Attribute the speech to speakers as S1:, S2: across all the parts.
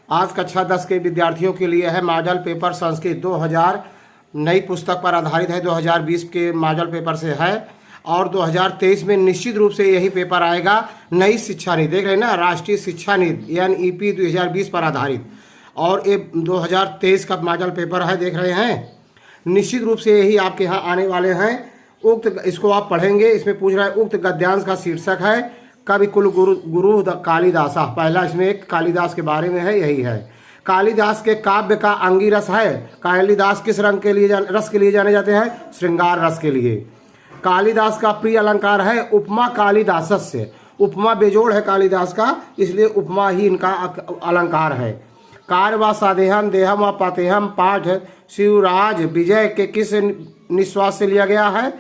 S1: आज कक्षा 10 के विद्यार्थियों के लिए है मॉडल पेपर संस्कृत 2000 नई पुस्तक पर आधारित है। 2020 के मॉडल पेपर से है और 2023 में निश्चित रूप से यही पेपर आएगा। नई शिक्षा नीति देख रहे हैं ना, राष्ट्रीय शिक्षा नीति NEP 2020 पर आधारित, और ये 2023 का मॉडल पेपर है। देख रहे हैं, निश्चित रूप से यही आपके यहाँ आने वाले हैं। उक्त इसको आप पढ़ेंगे। इसमें पूछ रहा है उक्त गद्यांश का शीर्षक है कवि कुल गुरु कालिदास। पहला इसमें एक कालिदास के बारे में है, यही है। कालिदास के काव्य का अंगिरस है। कालिदास किस रंग के लिए रस के लिए जाने जाते हैं? श्रृंगार रस के लिए। कालिदास का प्रिय अलंकार है उपमा कालिदासस्य। उपमा बेजोड़ है कालिदास का, इसलिए उपमा ही इनका अलंकार है। कार्य व सादेहम देहम व पातेहम पाठ शिवराज विजय के किस निश्वास से लिया गया है?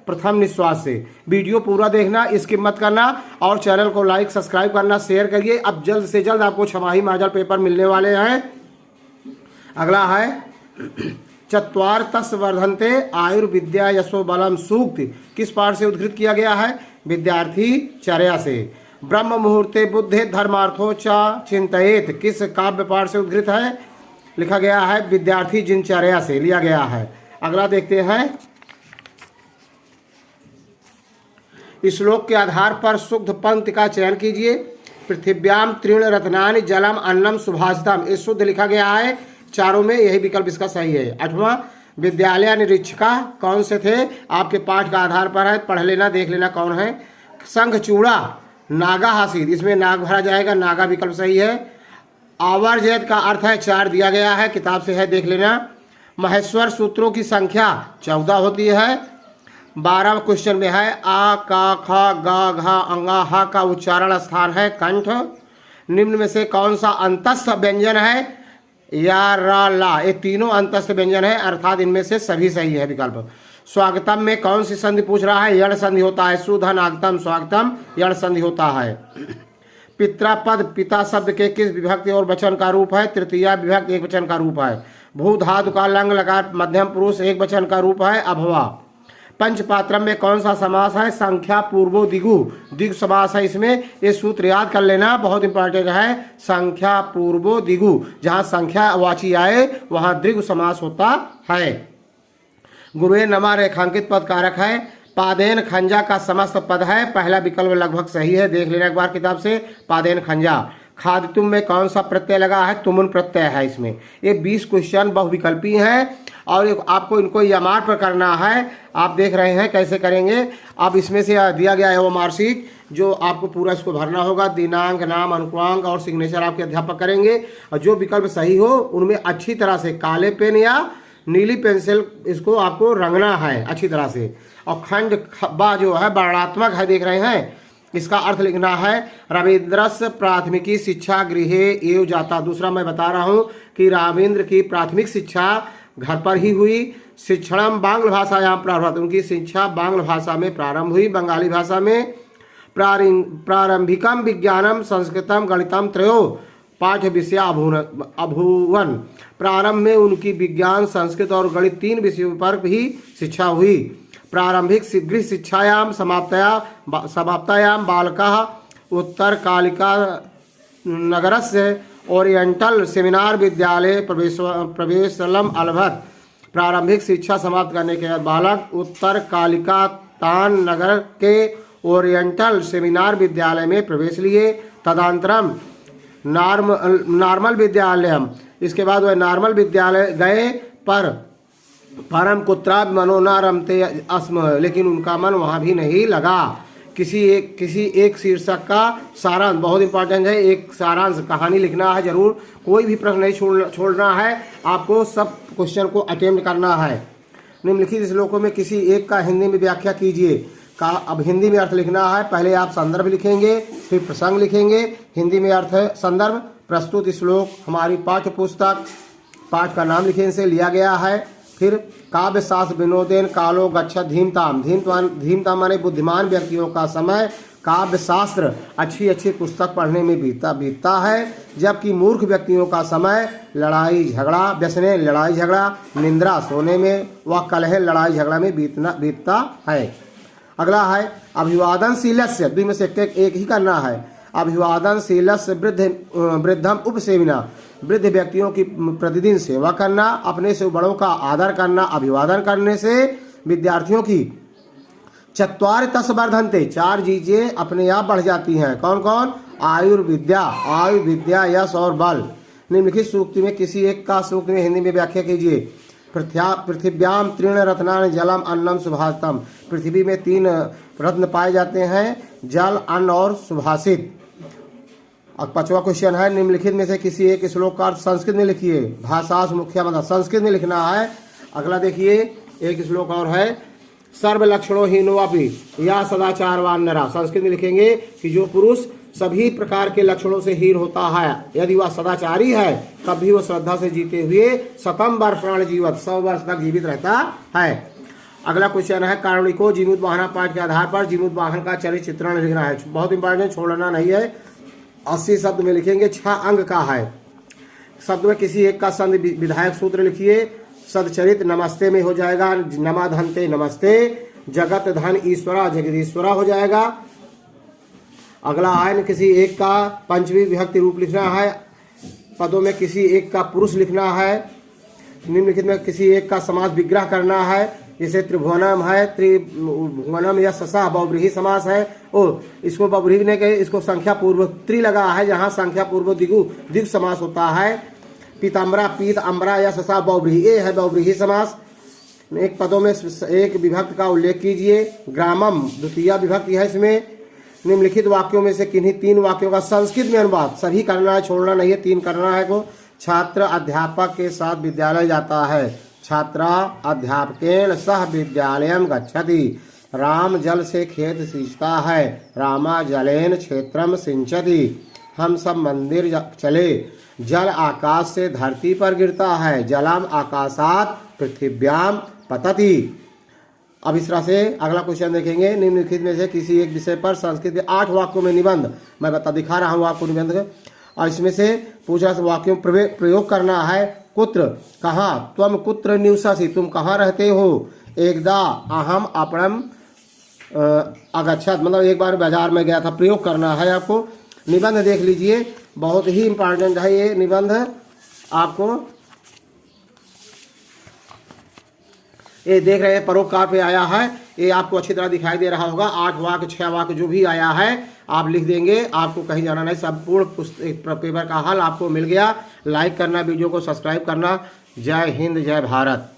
S1: प्रथम निश्वास से। वीडियो पूरा देखना, स्किप मत करना और चैनल को लाइक सब्सक्राइब करना, शेयर करिए। अब जल्द से जल्द आपको छमाही मॉडल पेपर मिलने वाले हैं। अगला है चत्वार तस् वर्धन्ते आयुर्विद्या यशो बलम सूक्त किस पाठ से उद्धृत किया गया है? विद्यार्थी चर्या से। ब्रह्म मुहूर्ते बुद्धे धर्मार्थो च चिंतयेत किस काव्य पाठ से उद्धृत है? लिखा गया है विद्यार्थी दिनचर्या से लिया गया है। अगला देखते हैं, श्लोक के आधार पर शुद्ध पंक्ति का चयन कीजिए। पृथिव्याम तृण रत्नानि जलम अन्नम सुभाषितम, ये शुद्ध लिखा गया है। चारों में यही विकल्प इसका सही है। 8वां, विद्यालय निरीक्षका कौन से थे? आपके पाठ का आधार पर है, पढ़ लेना, देख लेना कौन है। संघ चूड़ा नागा हासिद, इसमें नाग भरा जाएगा, नागा विकल्प सही है। आवर्जयत का अर्थ है 4 दिया गया है, किताब से है, देख लेना। महेश्वर सूत्रों की संख्या 14 होती है। 12 क्वेश्चन में है आ का खा गा घा अंगा हा का उच्चारण स्थान है कंठ। निम्न में से कौन सा अंतस्थ व्यंजन है? या रा ला, ये तीनों अंतस्थ व्यंजन है, अर्थात इनमें से सभी सही है विकल्प। स्वागतम में कौन सी संधि पूछ रहा है? यण संधि होता है। सुधन आगतम स्वागतम यण संधि होता है। पित्रापद पिता शब्द के किस विभक्ति और वचन का रूप है? तृतीया विभक्ति एक वचन का रूप है। भू धातु का लंग लकार मध्यम पुरुष एक वचन का रूप है अभवा। पंचपात्रम में कौन सा समास है? संख्या पूर्वो दिगु, दिग समास है इसमें। ये सूत्र याद कर लेना, बहुत इंपॉर्टेंट है। संख्या पूर्वो दिगु, जहाँ संख्या वाची आए वहाँ द्विगु समास होता है। गुरुए नमा रेखांकित पद कारक है। पादेन खंजा का समस्त पद है। पहला विकल्प लगभग सही है, देख लेना एक बार किताब से। पादेन खंजा। खादितुम में कौन सा प्रत्यय लगा है? तुमुन प्रत्यय है इसमें। ये 20 क्वेश्चन बहुविकल्पी हैं और आपको इनको यमार पर करना है। आप देख रहे हैं कैसे करेंगे। अब इसमें से दिया गया है वो मार्कशीट, जो आपको पूरा इसको भरना होगा। दिनांक, नाम, अंकांक और सिग्नेचर आपके अध्यापक करेंगे। और जो विकल्प सही हो उनमें अच्छी तरह से काले पेन या नीली पेंसिल इसको आपको रंगना है अच्छी तरह से। और खंड बा जो है वर्णात्मक है, देख रहे हैं, इसका अर्थ लिखना है रविन्द्रस्य प्राथमिकी शिक्षा गृहे एव जाता। दूसरा मैं बता रहा हूँ कि रामेंद्र की प्राथमिक शिक्षा घर पर ही हुई। शिक्षणम बांग्ल भाषायाम प्रारंभ, उनकी शिक्षा बांग्ल भाषा में प्रारंभ हुई, बंगाली भाषा में। प्रारंभिकम विज्ञानम संस्कृतम गणितम त्रयो पाठ विषय अभूवन, प्रारंभ में उनकी विज्ञान, संस्कृत और गणित 3 विषयों पर भी शिक्षा हुई। प्रारंभिक गृह शिक्षायाम समाप्तायाम बालकः उत्तरकालिका नगरस्य ओरिएंटल सेमिनार विद्यालय प्रवेशलम अलभत। प्रारंभिक शिक्षा समाप्त करने के बाद बालक उत्तरकालिका तान नगर के ओरिएंटल सेमिनार विद्यालय में प्रवेश लिए। तदंतरम नॉर्मल विद्यालय, इसके बाद वह नॉर्मल विद्यालय गए पर परम कुत्रा मनो न रमते अस्म, लेकिन उनका मन वहाँ भी नहीं लगा। किसी एक शीर्षक का सारांश बहुत इंपॉर्टेंट है। एक सारांश कहानी लिखना है जरूर, कोई भी प्रश्न नहीं छोड़ना है, आपको सब क्वेश्चन को अटेम्प्ट करना है। निम्नलिखित श्लोकों में किसी एक का हिंदी में व्याख्या कीजिए। का अब हिंदी में अर्थ लिखना है। पहले आप संदर्भ लिखेंगे, फिर प्रसंग लिखेंगे। हिंदी में अर्थ है संदर्भ। प्रस्तुत श्लोक हमारी पाठ्य पुस्तक, पाठ का नाम लिखने से लिया गया है। फिर काव्य शास्त्र विनोदेन कालो गच्छत धीमताम, धीमताम माने बुद्धिमान व्यक्तियों का समय काव्य शास्त्र अच्छी पुस्तक पढ़ने में बीतता है, जबकि मूर्ख व्यक्तियों का समय लड़ाई झगड़ा, व्यसने लड़ाई झगड़ा, निंद्रा सोने में, व कलह लड़ाई झगड़ा में बीतता है। अगला है अभिवादनशीलस्य, द्वि में से एक ही करना है। अभिवादनशीलस्य वृद्धम उपसेविना, वृद्ध व्यक्तियों की प्रतिदिन सेवा करना, अपने से बड़ों का आदर करना, अभिवादन करने से विद्यार्थियों की चत्वारि तस् वर्धन्ते, 4 चीजें अपने आप बढ़ जाती हैं। कौन कौन? आयुर्विद्या, आयु विद्या, यश और बल। निम्नलिखित सूक्ति में किसी एक का सूक्ति में हिंदी में व्याख्या कीजिए। पृथिव्याम त्रीण रत्नानि जलम अन्नम सुभाषितम, पृथ्वी में 3 रत्न पाए जाते हैं, जल, अन्न और सुभाषित। अब 5वां क्वेश्चन है, निम्नलिखित में से किसी एक श्लोक का अर्थ संस्कृत में लिखिए। भाषा मुख्य मतलब संस्कृत में लिखना है। अगला देखिए, एक श्लोक और है, सर्व लक्षणों हीनोपि या सदाचारवान नरा, संस्कृत में लिखेंगे कि जो पुरुष सभी प्रकार के लक्षणों से हीन होता है, यदि वह सदाचारी है तब भी वह श्रद्धा से जीते हुए शतम वर्षाण जीवत, 100 वर्ष तक जीवित रहता है। अगला क्वेश्चन है, कारुणिको जीमूतवाहन पाठ के आधार पर जीमूतवाहन का चरित्र चित्रण लिखना है। बहुत इंपॉर्टेंट, छोड़ना नहीं है। 80 शब्द में लिखेंगे, 6 अंग का है। शब्द में किसी एक का संधि विधायक सूत्र लिखिए। सदचरित नमस्ते में हो जाएगा, नमाधनते नमस्ते, जगत धन ईश्वरा जगदीश्वरा हो जाएगा। अगला आयन किसी एक का पंचमी विभक्ति रूप लिखना है। पदों में किसी एक का पुरुष लिखना है। निम्नलिखित में किसी एक का समास विग्रह करना है, जैसे त्रिभुवनम है, त्रिभुवनम या ससा बहुव्रीहि समास है। और इसको बहुव्रीहि ने कहे, इसको संख्या पूर्व त्रि लगा है, जहाँ संख्या पूर्व दिग समास होता है। पीताम्बरा, पीत, अम्बरा या ससा बहुव्रीहि, ये है बहुव्रीहि समास। एक पदों में एक विभक्ति का उल्लेख कीजिए। ग्रामम द्वितीय विभक्ति है इसमें। निम्नलिखित वाक्यों में से किन्हीं 3 वाक्यों का संस्कृत में अनुवाद, सभी करना है, छोड़ना नहीं है, 3 करना है को। छात्र अध्यापक के साथ विद्यालय जाता है, छात्रा अध्यापकेन सह विद्यालयम गच्छति। राम जल से खेत सींचता है, रामा जलेन क्षेत्रम सिंचति। हम सब मंदिर चले, जल आकाश से धरती पर गिरता है, जलम आकाशात पृथिव्याम पतति। अब इस तरह से अगला क्वेश्चन देखेंगे, निम्नलिखित में से किसी एक विषय पर संस्कृत में 8 वाक्यों में निबंध, मैं दिखा रहा हूँ आपको निबंध, और इसमें से पूछा वाक्यों प्रयोग करना है। कुत्र, कहाँ, त्वम कुत्र निवससि, तुम कहाँ रहते हो। एकदा अहम अपरम अगच्छत, मतलब एक बार बाजार में गया था, प्रयोग करना है आपको। निबंध देख लीजिए, बहुत ही इंपॉर्टेंट है ये निबंध। आपको ये देख रहे हैं परोपकार पे आया है, ये आपको अच्छी तरह दिखाई दे रहा होगा। 8 वाक्य 6 वाक्य जो भी आया है आप लिख देंगे, आपको कहीं जाना नहीं। संपूर्ण पेपर का हल आपको मिल गया। लाइक करना, वीडियो को सब्सक्राइब करना। जय हिंद, जय भारत।